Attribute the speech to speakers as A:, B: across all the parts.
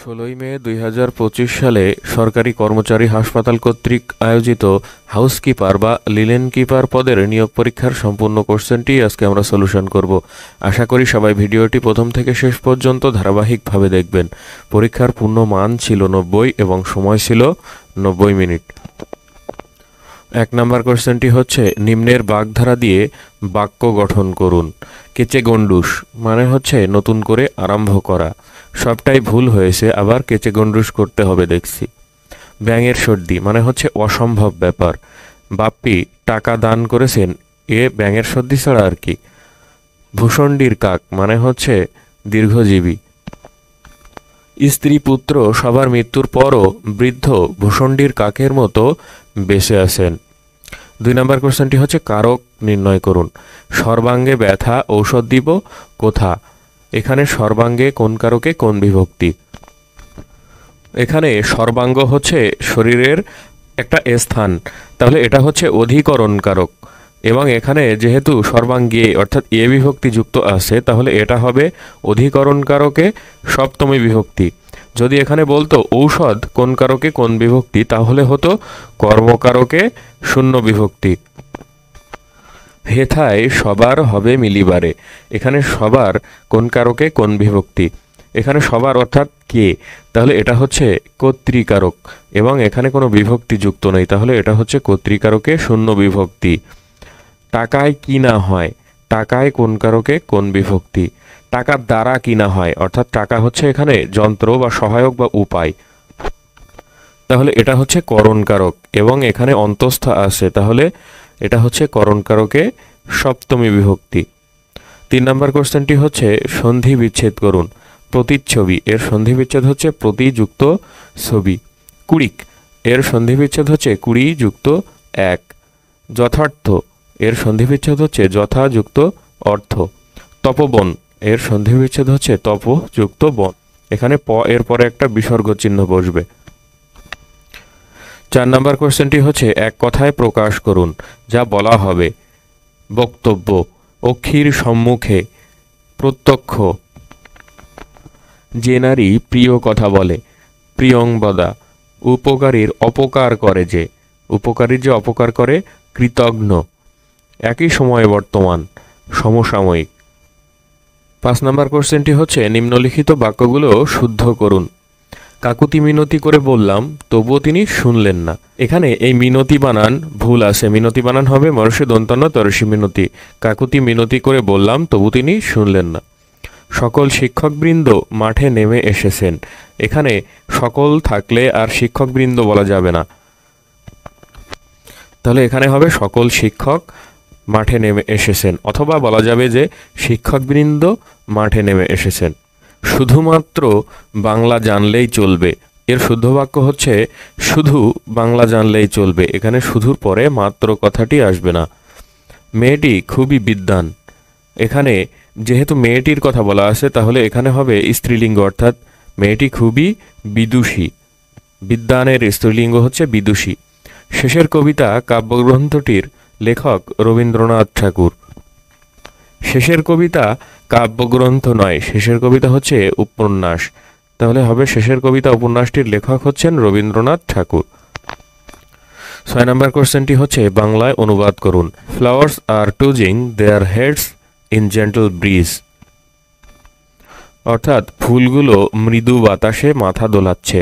A: 16 মে 2025 সালে সরকারি কর্মচারী হাসপাতাল কর্তৃক আয়োজিত হাউসকিপার বা লিনেন কিপার পদের নিয়োগ পরীক্ষার সম্পূর্ণ কোশ্চেনটি আজকে আমরা সলিউশন করব। আশা করি সবাই ভিডিওটি প্রথম থেকে শেষ পর্যন্ত ধারাবাহিকভাবে দেখবেন। পরীক্ষার পূর্ণ মান ছিল 90 এবং সময় ছিল 90 মিনিট। 1 নম্বর কোশ্চেনটি হচ্ছে, নিম্নের বাগধারা দিয়ে বাক্য গঠন করুন। কেচে গন্ডুস মানে হচ্ছে নতুন করে আরম্ভ করা। সবটাই ভুল হয়েছে, আবার কেচে গন্ডুস করতে হবে দেখছি। ব্যাঙের সর্দি মানে হচ্ছে অসম্ভব ব্যাপার। বাপ্পি টাকা দান করেছেন, এ ব্যাঙের সর্দি ছাড়া আর কি। ভূষণ্ডির কাক মানে হচ্ছে দীর্ঘজীবী। স্ত্রী পুত্র সবার মৃত্যুর পরও বৃদ্ধ ভূষণ্ডির কাকের মতো বেঁচে আছেন। 2 নম্বর কোশ্চেনটি হচ্ছে, কারক নির্ণয় করুন। সর্বাঙ্গে ব্যথা ঔষধ দিব কোথা। এখানে সর্বাঙ্গে কোন কারকে কোন বিভক্তি। এখানে সর্বাঙ্গ হচ্ছে শরীরের একটা স্থান, তাহলে এটা হচ্ছে অধিকরণ কারক। এবং এখানে যেহেতু সর্বাঙ্গে অর্থাৎ এ বিভক্তি যুক্ত আছে, তাহলে এটা হবে অধিকরণ কারকে সপ্তমী বিভক্তি। যদি এখানে বলতো ঔষধ কোন কারকে কোন বিভক্তি, তাহলে হতো কর্মকারকে শূন্য বিভক্তি। হেথায় সবার হবে মিলিবারে। এখানে সবার কোন কারকে কোন বিভক্তি। এখানে সবার অর্থাৎ কে, তাহলে এটা হচ্ছে কর্তৃকারক এবং এখানে কোনো বিভক্তি যুক্ত নেই, তাহলে এটা হচ্ছে কর্তৃকারকে শূন্য বিভক্তি। টাকায় কিনা হয়, টাকায় কোন কারকে কোন বিভক্তি। টাকার দ্বারা কিনা হয়, অর্থাৎ টাকা হচ্ছে এখানে যন্ত্র বা সহায়ক বা উপায়, তাহলে এটা হচ্ছে করণকারক এবং এখানে অন্তস্থ আছে, তাহলে এটা হচ্ছে করণকারকে সপ্তমী বিভক্তি। 3 নম্বর কোশ্চেনটি হচ্ছে, সন্ধি বিচ্ছেদ করুন। প্রতিচ্ছবি এর সন্ধি বিচ্ছেদ হচ্ছে প্রতিযুক্ত ছবি। কুড়িক এর সন্ধি বিচ্ছেদ হচ্ছে কুড়ি যুক্ত এক। যথার্থ এর সন্ধি বিচ্ছেদ হচ্ছে যথা যুক্ত অর্থ। তপবন এর সন্ধি বিচ্ছেদ হচ্ছে তপ যুক্ত বন। এখানে প এর পরে একটা বিসর্গ চিহ্ন বসবে। 4 নম্বর কোশ্চেনটি হচ্ছে, এক কথায় প্রকাশ করুন যা বলা হবে। বক্তব্য, অক্ষির সম্মুখে, প্রত্যক্ষ। যে নারী প্রিয় কথা বলে, প্রিয়ংবদা। উপকারীর অপকার করে যে, উপকারীর যে অপকার করে, কৃতঘ্ন। একই সময়ে বর্তমান, সমসাময়িক। 5 নম্বর কোশ্চেনটি হচ্ছে, নিম্নলিখিত বাক্যগুলো শুদ্ধ করুন। কাকুতি মিনতি করে বললাম, তবুও তিনি শুনলেন না। এখানে এই মিনতি বানান ভুল আছে, মিনতি বানান হবে মরষে দন্তান্ন তরসী মিনতি। কাকুতি মিনতি করে বললাম, তবু তিনি শুনলেন না। সকল শিক্ষকবৃন্দ মাঠে নেমে এসেছেন। এখানে সকল থাকলে আর শিক্ষকবৃন্দ বলা যাবে না, তাহলে এখানে হবে সকল শিক্ষক মাঠে নেমে এসেছেন, অথবা বলা যাবে যে শিক্ষকবৃন্দ মাঠে নেমে এসেছেন। শুধুমাত্র বাংলা জানলেই চলবে, এর শুদ্ধ বাক্য হচ্ছে শুধু বাংলা জানলেই চলবে। এখানে শুধুর পরে মাত্র কথাটি আসবে না। মেয়েটি খুবই বিদ্বান। এখানে যেহেতু মেয়েটির কথা বলা আছে, তাহলে এখানে হবে স্ত্রীলিঙ্গ, অর্থাৎ মেয়েটি খুবই বিদুষী। বিদ্বানের স্ত্রীলিঙ্গ হচ্ছে বিদুষী। শেষের কবিতা কাব্যগ্রন্থটির লেখক রবীন্দ্রনাথ ঠাকুর। শেষের কবিতা কাব্যগ্রন্থ নয়, শেষের কবিতা হচ্ছে উপন্যাস, তাহলে হবে শেষের কবিতা উপন্যাসটির লেখক হচ্ছেন রবীন্দ্রনাথ ঠাকুর। 6 নম্বর কোশ্চেনটি হচ্ছে, বাংলায় অনুবাদ করুন। Flowers are tossing their heads in gentle breeze. অর্থাৎ ফুলগুলো মৃদু বাতাসে মাথা দোলাচ্ছে।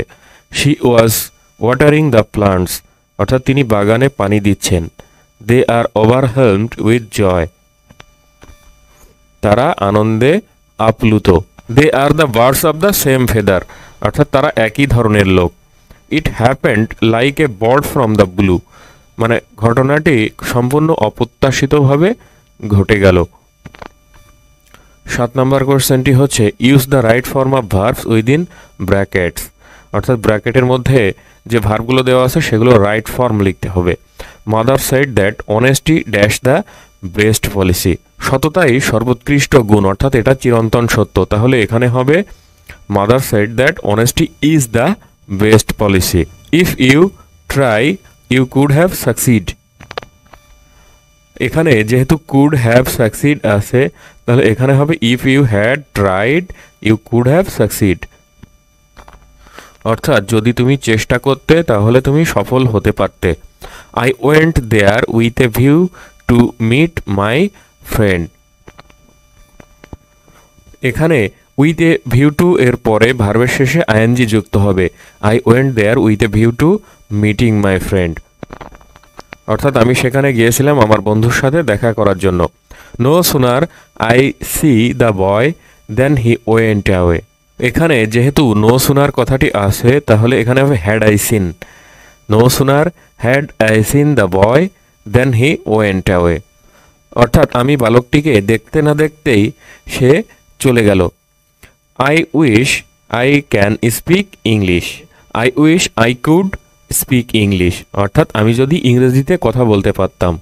A: She was watering the plants, অর্থাৎ তিনি বাগানে পানি দিচ্ছেন। দে আর ওভারহেলমড উইথ জয়, তারা আনন্দে আপ্লুত। They are the birds of the same feather, অর্থাৎ তারা একই ধরনের লোক। It happened like a bird from the blue, মানে ঘটনাটি সম্পূর্ণ অপ্রত্যাশিতভাবে ঘটে গেল। 7 নম্বর কোশ্চেনটি হচ্ছে, use the right form of verbs within brackets. অর্থাৎ ব্র্যাকেটের মধ্যে যে ভার্বগুলো দেওয়া আছে সেগুলো রাইট ফর্ম লিখতে হবে। Mother said that honesty dash the best policy. সততাই সর্বোৎকৃষ্ট গুণ, অর্থাৎ এটা চিরন্তন সত্য, তাহলে এখানে হবে mother said that honesty is the best policy. If you try you could have succeed. এখানে যেহেতু কুড হ্যাভ সাকসিড আছে, তাহলে এখানে হবে if you had tried you could have succeed. অর্থাৎ যদি তুমি চেষ্টা করতে তাহলে তুমি সফল হতে পারতে। I went there with a view to meet my friend. এখানে উইথ এ ভিউ টু এর পরে ভার্বের শেষে আইএনজি যুক্ত হবে। I went there with a view to meeting my friend, অর্থাৎ আমি সেখানে গিয়েছিলাম আমার বন্ধুর সাথে দেখা করার জন্য। No sooner I see the boy then he went away. এখানে যেহেতু নো সুনার কথাটি আছে তাহলে এখানে হবে had I seen. No sooner had I seen the boy then he went away, অর্থাৎ আমি বালকটিকে দেখতে না দেখতেই সে চলে গেল। I wish I can speak English. I wish I could speak English, অর্থাৎ আমি যদি ইংরেজিতে কথা বলতে পারতাম।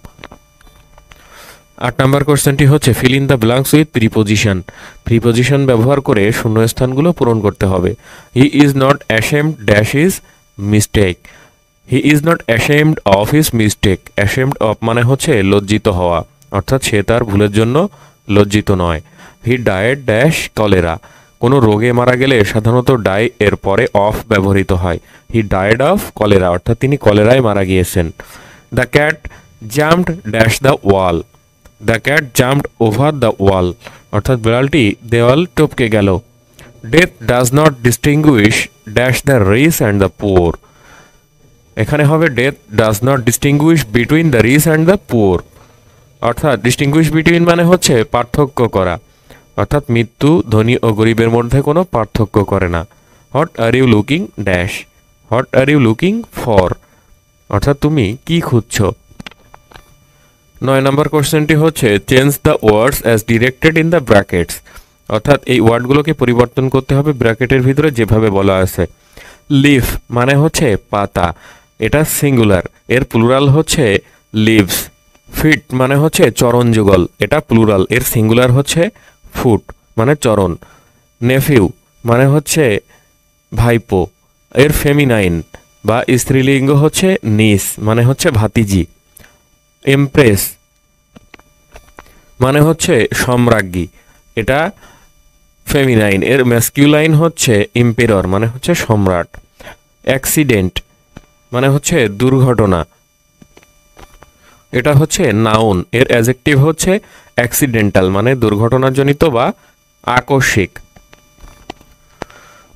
A: 8 নম্বর কোশ্চেনটি হচ্ছে fill in the blanks with preposition. Preposition ব্যবহার করে শূন্যস্থানগুলো পূরণ করতে হবে। He is not ashamed dash is mistake. He is not ashamed of his mistake. Ashamed of মানে হচ্ছে লজ্জিত হওয়া, অর্থাৎ সে তার ভুলের জন্য লজ্জিত নয়। He died dash cholera. কোনো রোগে মারা গেলে সাধারণত ডাই এর পরে অফ ব্যবহৃত হয়। হি ডায়েড অফ কলেরা, অর্থাৎ তিনি কলেরায় মারা গিয়েছেন। The cat jumped dash the wall. The cat jumped over the wall, অর্থাৎ বিড়ালটি দেওয়াল টপকে গেল। Death does not distinguish dash the rich and the poor. এখানে হবে death does not distinguish between the rich and the poor, অর্থাৎ distinguish between মানে হচ্ছে পার্থক্য করা, অর্থাৎ মৃত্যু ধনী ও গরিবের মধ্যে কোনো পার্থক্য করে না। What are you looking dash. What are you looking for, অর্থাৎ তুমি কি খুঁজছো। 9 নম্বর কোশ্চেনটি হচ্ছে change the words as directed in the brackets, অর্থাৎ এই ওয়ার্ডগুলোকে পরিবর্তন করতে হবে ব্র্যাকেটের ভিতরে যেভাবে বলা আছে। লিফ মানে হচ্ছে পাতা, এটা সিঙ্গুলার, এর প্লুরাল হচ্ছে লিভস। ফিট মানে হচ্ছে চরণ যুগল, এটা প্লুরাল, এর সিঙ্গুলার হচ্ছে ফুট মানে চরণ। নেফিউ মানে হচ্ছে ভাইপো, এর ফেমিনাইন বা স্ত্রীলিঙ্গ হচ্ছে নিস মানে হচ্ছে ভাতিজি। এমপ্রেস মানে হচ্ছে সম্রাজ্ঞী, এটা ফেমিনাইন, এর ম্যাসকিউলাইন হচ্ছে ইম্পেরর মানে হচ্ছে সম্রাট। অ্যাক্সিডেন্ট মানে হচ্ছে দুর্ঘটনা, এটা হচ্ছে নাউন, এর অ্যাডজেক্টিভ হচ্ছে অ্যাক্সিডেন্টাল মানে দুর্ঘটনাজনিত বা আকস্মিক।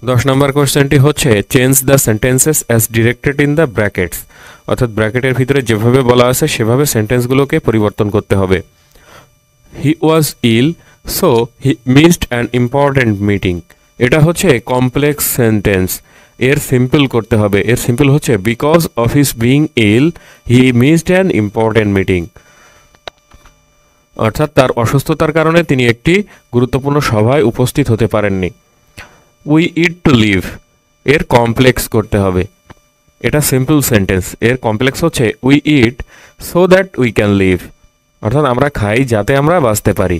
A: 10 নম্বর কোশ্চেনটি হচ্ছে change the sentences as directed in the brackets, অর্থাৎ ব্র্যাকেটের ভিতরে যেভাবে বলা আছে সেভাবে সেন্টেন্সগুলোকে পরিবর্তন করতে হবে। He was ill so he missed an important meeting, এটা হচ্ছে কমপ্লেক্স সেন্টেন্স, এর সিম্পল করতে হবে। এর সিম্পল হচ্ছে because of his being ill he missed an important meeting, অর্থাৎ তার অসুস্থতার কারণে তিনি একটি গুরুত্বপূর্ণ সভায় উপস্থিত হতে পারেননি। উই ইট টু লিভ, এর কমপ্লেক্স করতে হবে, এটা সিম্পল সেন্টেন্স, এর কমপ্লেক্স হচ্ছে we eat so that we can live, অর্থাৎ আমরা খাই যাতে আমরা বাঁচতে পারি।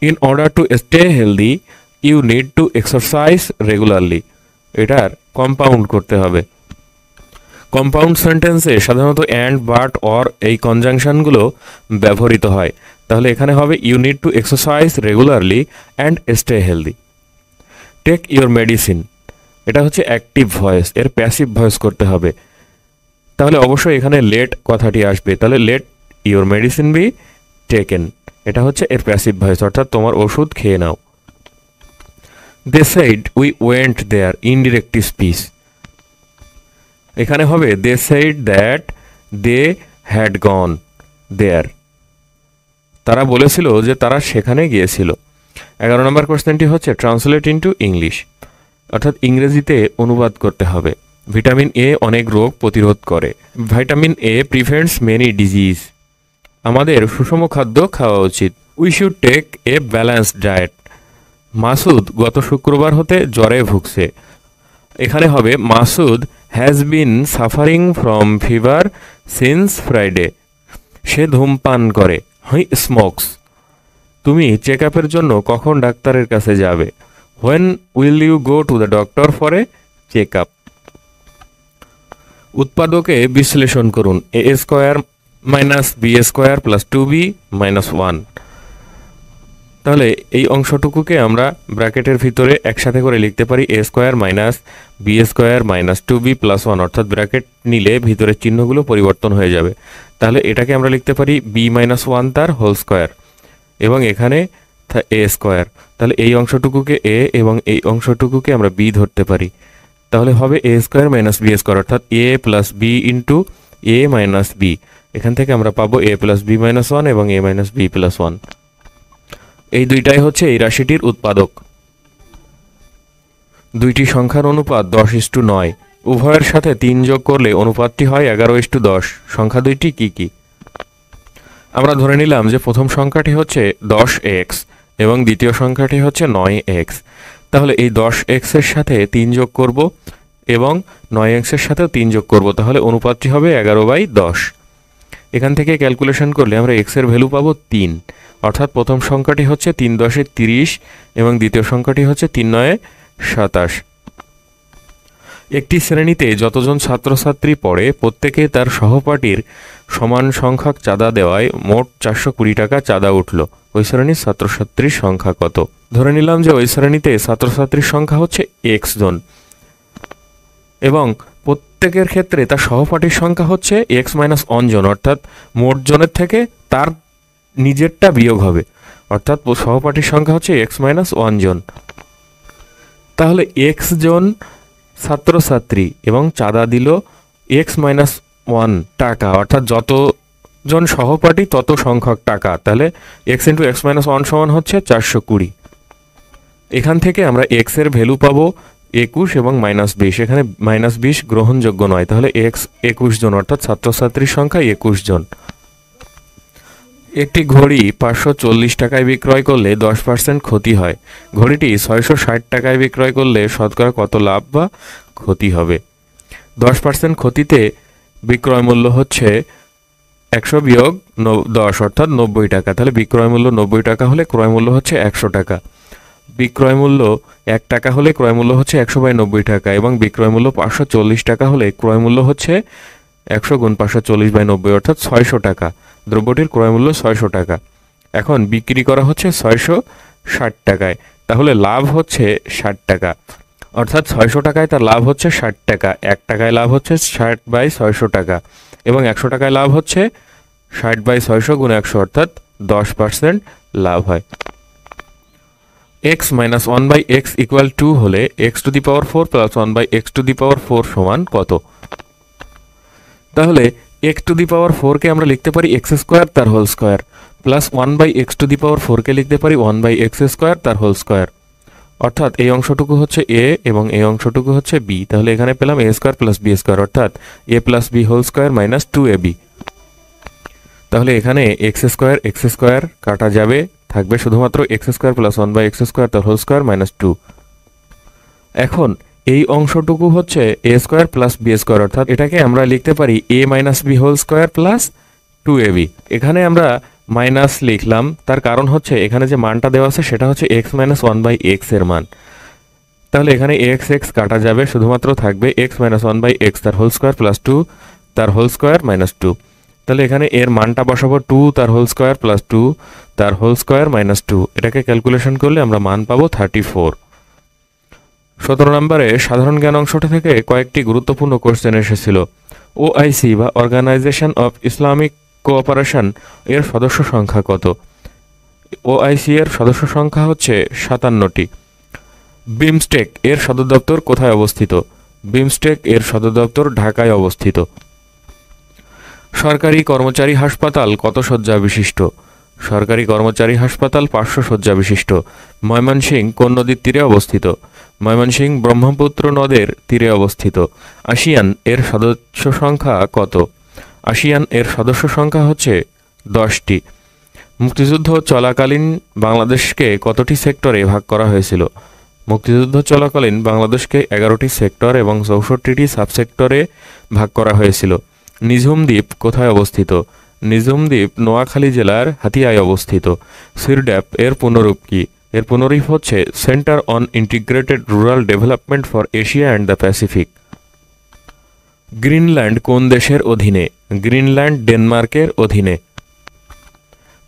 A: In order to stay healthy you need to exercise regularly, এটার কম্পাউন্ড করতে হবে। কম্পাউন্ড সেন্টেন্সে সাধারণত অ্যান্ড, বাট, অর এই কনজাংশনগুলো ব্যবহৃত হয়, তাহলে এখানে হবে you need to exercise regularly and stay healthy. Take your medicine, এটা হচ্ছে অ্যাক্টিভ ভয়েস, এর প্যাসিভ ভয়েস করতে হবে, তাহলে অবশ্যই এখানে লেট কথাটি আসবে, তাহলে let your medicine be taken, এটা হচ্ছে এর প্যাসিভ ভয়েস, অর্থাৎ তোমার ওষুধ খেয়ে নাও। They said we went there, indirect speech, এখানে হবে they said that they had gone there, তারা বলেছিল যে তারা সেখানে গিয়েছিল। 11 নম্বর কোশ্চেনটি হচ্ছে ট্রান্সলেট ইনটু ইংলিশ, অর্থাৎ ইংরেজিতে অনুবাদ করতে হবে। ভিটামিন এ অনেক রোগ প্রতিরোধ করে। Vitamin A prevents many disease, আমাদের সুষম খাদ্য খাওয়া উচিত। We should take a balanced diet, Masud গত শুক্রবার হতে জ্বরে ভুগছে, এখানে হবে Masud has been suffering from fever since Friday, সে ধূমপান করে। হি স্মোকস, তুমি চেক আপের জন্য কখন ডাক্তারের কাছে যাবে। When will you go to the doctor for a check up. উৎপাদকে বিশ্লেষণ করুন। A square minus b square plus 2b minus 1, তাহলে এই অংশটুকুকে আমরা ব্র্যাকেটের ভিতরে একসাথে করে লিখতে পারি a square minus b square minus 2b plus 1, অর্থাৎ ব্র্যাকেট নিলে ভিতরের চিহ্নগুলো পরিবর্তন হয়ে যাবে। তাহলে এটাকে আমরা লিখতে পারি b মাইনাস 1 তার হোল স্কোয়ার, এবং এখানে a স্কোয়ার। তাহলে এই অংশটুকুকে a এবং এই অংশটুকুকে আমরা b ধরতে পারি। তাহলে হবে a square minus b square, অর্থাৎ a plus b into a minus b. এখান থেকে আমরা পাবো a প্লাস বি মাইনাস 1 এবং a মাইনাস বি প্লাস 1। এই দুইটাই হচ্ছে এই রাশিটির উৎপাদক। দুইটি সংখ্যার অনুপাত 10:9। উভয়ের সাথে 3 যোগ করলে অনুপাতটি হয় 11:10। সংখ্যা দুইটি কি কি? আমরা ধরে নিলাম যে প্রথম সংখ্যাটি হচ্ছে 10x এবং দ্বিতীয় সংখ্যাটি হচ্ছে 9x। তাহলে এই 10x এর সাথে 3 যোগ করব এবং 9x এর সাথেও 3 যোগ করব, তাহলে অনুপাতটি হবে 11/10। এখান থেকে ক্যালকুলেশন করলে আমরা x এর ভ্যালু পাবো 3, অর্থাৎ প্রথম সংখ্যাটি হচ্ছে 3×10=30 এবং দ্বিতীয় সংখ্যাটি হচ্ছে 3×9=27। একটি শ্রেণীতে যতজন ছাত্রছাত্রী পড়ে প্রত্যেকে তার সহপাঠীর সমান সংখ্যক চাঁদা দেওয়ায় মোট 420 টাকা চাঁদা উঠল। ওই শ্রেণীর ছাত্রছাত্রীর সংখ্যা কত? ধরে নিলাম যে ওই শ্রেণীতে ছাত্রছাত্রীর সংখ্যা হচ্ছে x জন এবং প্রত্যেকের ক্ষেত্রে তার সহপাঠীর সংখ্যা হচ্ছে x মাইনাস 1 জন, অর্থাৎ মোট জনের থেকে তার নিজেরটা বিয়োগ হবে, অর্থাৎ সহপাঠীর সংখ্যা হচ্ছে x মাইনাস 1 জন। তাহলে x জন ছাত্রছাত্রী এবং চাঁদা দিল x মাইনাস 1 টাকা, অর্থাৎ যতজন সহপাঠী তত সংখ্যক টাকা। তাহলে x ইন্টু x মাইনাস 1 সমান হচ্ছে 420। এখান থেকে আমরা x এর ভ্যালু পাবো 21 এবং -20। এখানে -20 গ্রহণযোগ্য নয়, তাহলে x 21 জন, অর্থাৎ ছাত্রছাত্রীর সংখ্যা 21 জন। একটি ঘড়ি 540 টাকায় বিক্রয় করলে 10% ক্ষতি হয়। ঘড়িটি 660 টাকায় বিক্রয় করলে শতকরা কত লাভ বা ক্ষতি হবে? 10% ক্ষতিতে বিক্রয় মূল্য হচ্ছে 100 বিয়োগ 10, অর্থাৎ 90 টাকা। তাহলে বিক্রয় মূল্য 90 টাকা হলে ক্রয় মূল্য হচ্ছে 100 টাকা। বিক্রয় মূল্য 1 টাকা হলে ক্রয় মূল্য হচ্ছে 100/90 টাকা, এবং বিক্রয় মূল্য 540 টাকা হলে ক্রয় মূল্য হচ্ছে 100 গুণ 540/90, অর্থাৎ 600 টাকা। দ্রব্যটির ক্রয় মূল্য 600 টাকা। এখন বিক্রি করা হচ্ছে 660 টাকায়, তাহলে লাভ হচ্ছে 60 টাকা, অর্থাৎ 600 টাকায় তার লাভ হচ্ছে 60 টাকা। 1 টাকায় লাভ হচ্ছে 60/600 টাকা, এবং 100 টাকায় লাভ হচ্ছে 60/600 গুণ 100, অর্থাৎ 10% লাভ হয়। x মাইনাস 1/x ইকুয়াল 2 হলে x⁴ প্লাস 1/x⁴ সমান কত? তাহলে x⁴ কে আমরা লিখতে পারি x স্কোয়ার তার হোল স্কোয়ার, প্লাস 1/x⁴ কে লিখতে পারি 1/x স্কোয়ার তার হোল স্কোয়ার, অর্থাৎ এই অংশটুকু হচ্ছে a এবং এই অংশটুকু হচ্ছে b। তাহলে এখানে পেলাম a square plus b square, অর্থাৎ a plus b whole square minus 2ab। তাহলে এখানে x স্কোয়ার কাটা যাবে, থাকবে শুধুমাত্র x স্কোয়ার প্লাস 1/x² তার হোল স্কোয়ার মাইনাস 2। এখন এই অংশটুকু হচ্ছে a square plus b square, অর্থাৎ এটাকে আমরা লিখতে পারি a minus b whole square plus 2ab। এখানে আমরা মাইনাস লিখলাম, তার কারণ হচ্ছে এখানে যে মানটা দেওয়া আছে সেটা হচ্ছে x মাইনাস 1/x এর মান। তাহলে এখানে x কাটা যাবে, শুধুমাত্র থাকবে x মাইনাস 1/x তার হোল স্কোয়ার প্লাস 2 তার হোল স্কোয়ার মাইনাস 2। তাহলে এখানে এর মানটা বসাবো 2 তার হোল স্কোয়ার প্লাস 2 তার হোল স্কোয়ার মাইনাস 2। এটাকে ক্যালকুলেশন করলে আমরা মান পাবো 34। 17 নম্বরে সাধারণ জ্ঞান অংশটা থেকে কয়েকটি গুরুত্বপূর্ণ কোশ্চেন এসেছিল। OIC বা অর্গানাইজেশন অফ ইসলামিক কোঅপারেশন এর সদস্য সংখ্যা কত? OIC এর সদস্য সংখ্যা হচ্ছে 57টি। বিমস্টেক এর সদর দপ্তর কোথায় অবস্থিত? বিমস্টেক এর সদর দপ্তর ঢাকায় অবস্থিত। সরকারি কর্মচারী হাসপাতাল কত শয্যা বিশিষ্ট? সরকারি কর্মচারী হাসপাতাল 500 শয্যা বিশিষ্ট। ময়মনসিংহ কোন নদীর তীরে অবস্থিত? ময়মনসিংহ ব্রহ্মপুত্র নদের তীরে অবস্থিত। আসিয়ান এর সদস্য সংখ্যা কত? আসিয়ান এর সদস্য সংখ্যা হচ্ছে 10টি। মুক্তিযুদ্ধ চলাকালীন বাংলাদেশকে কতটি সেক্টরে ভাগ করা হয়েছিল? মুক্তিযুদ্ধ চলাকালীন বাংলাদেশকে 11টি সেক্টর এবং 64টি সাবসেক্টরে ভাগ করা হয়েছিল। নিঝুম দ্বীপ কোথায় অবস্থিত? নিঝুম দ্বীপ নোয়াখালী জেলার হাতিয়ায় অবস্থিত। সিরড্যাপ এর পুনরূপ কি? এর পুনরূপ হচ্ছে centre on integrated rural development for Asia and the Pacific. Greenland কোন দেশের অধীনে? গ্রিনল্যান্ড ডেনমার্কের অধীনে।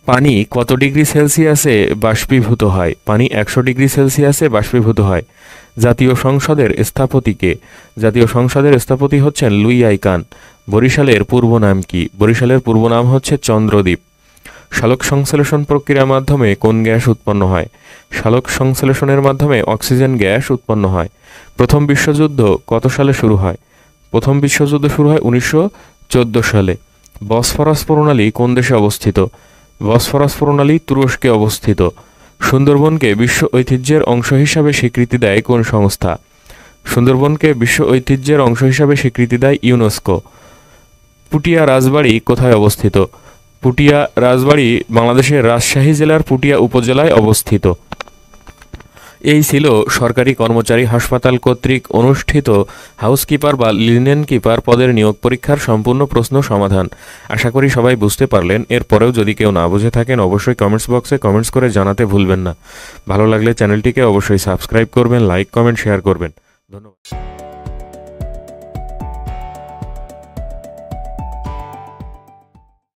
A: পানি কত ডিগ্রি সেলসিয়াসে বাষ্পীভূত হয়? পানি 100 ডিগ্রি সেলসিয়াসে বাষ্পীভূত হয়। জাতীয় সংসদের স্থপতি কে? জাতীয় সংসদের স্থপতি হচ্ছেন লুই আইকান। বরিশালের পূর্ব নাম কি? বরিশালের পূর্ব নাম হচ্ছে চন্দ্রদ্বীপ। সালোক সংশ্লেষণ প্রক্রিয়ার মাধ্যমে কোন গ্যাস উৎপন্ন হয়? সালোক সংশ্লেষণের মাধ্যমে অক্সিজেন গ্যাস উৎপন্ন হয়। প্রথম বিশ্বযুদ্ধ কত সালে শুরু হয়? প্রথম বিশ্বযুদ্ধ শুরু হয় 1914 সালে। বসফরাস প্রণালী কোন দেশে অবস্থিত? বসফরাস প্রণালী তুরস্কে অবস্থিত। সুন্দরবনকে বিশ্ব ঐতিহ্যের অংশ হিসাবে স্বীকৃতি দেয় কোন সংস্থা? সুন্দরবনকে বিশ্ব ঐতিহ্যের অংশ হিসাবে স্বীকৃতি দেয় ইউনেস্কো। পুটিয়া রাজবাড়ী কোথায় অবস্থিত? পুটিয়া রাজবাড়ী বাংলাদেশের রাজশাহী জেলার পুটিয়া উপজেলায় অবস্থিত। এই ছিল সরকারি কর্মচারী হাসপাতাল কর্তৃক অনুষ্ঠিত হাউসকিপার বা লিনেন কিপার পদের নিয়োগ পরীক্ষার সম্পূর্ণ প্রশ্ন সমাধান। আশা করি সবাই বুঝতে পারলেন। এরপরেও যদি কেউ না বুঝে থাকেন অবশ্যই কমেন্টস বক্সে কমেন্টস করে জানাতে ভুলবেন না। ভালো লাগলে চ্যানেলটিকে অবশ্যই সাবস্ক্রাইব করবেন, লাইক কমেন্ট শেয়ার করবেন। ধন্যবাদ।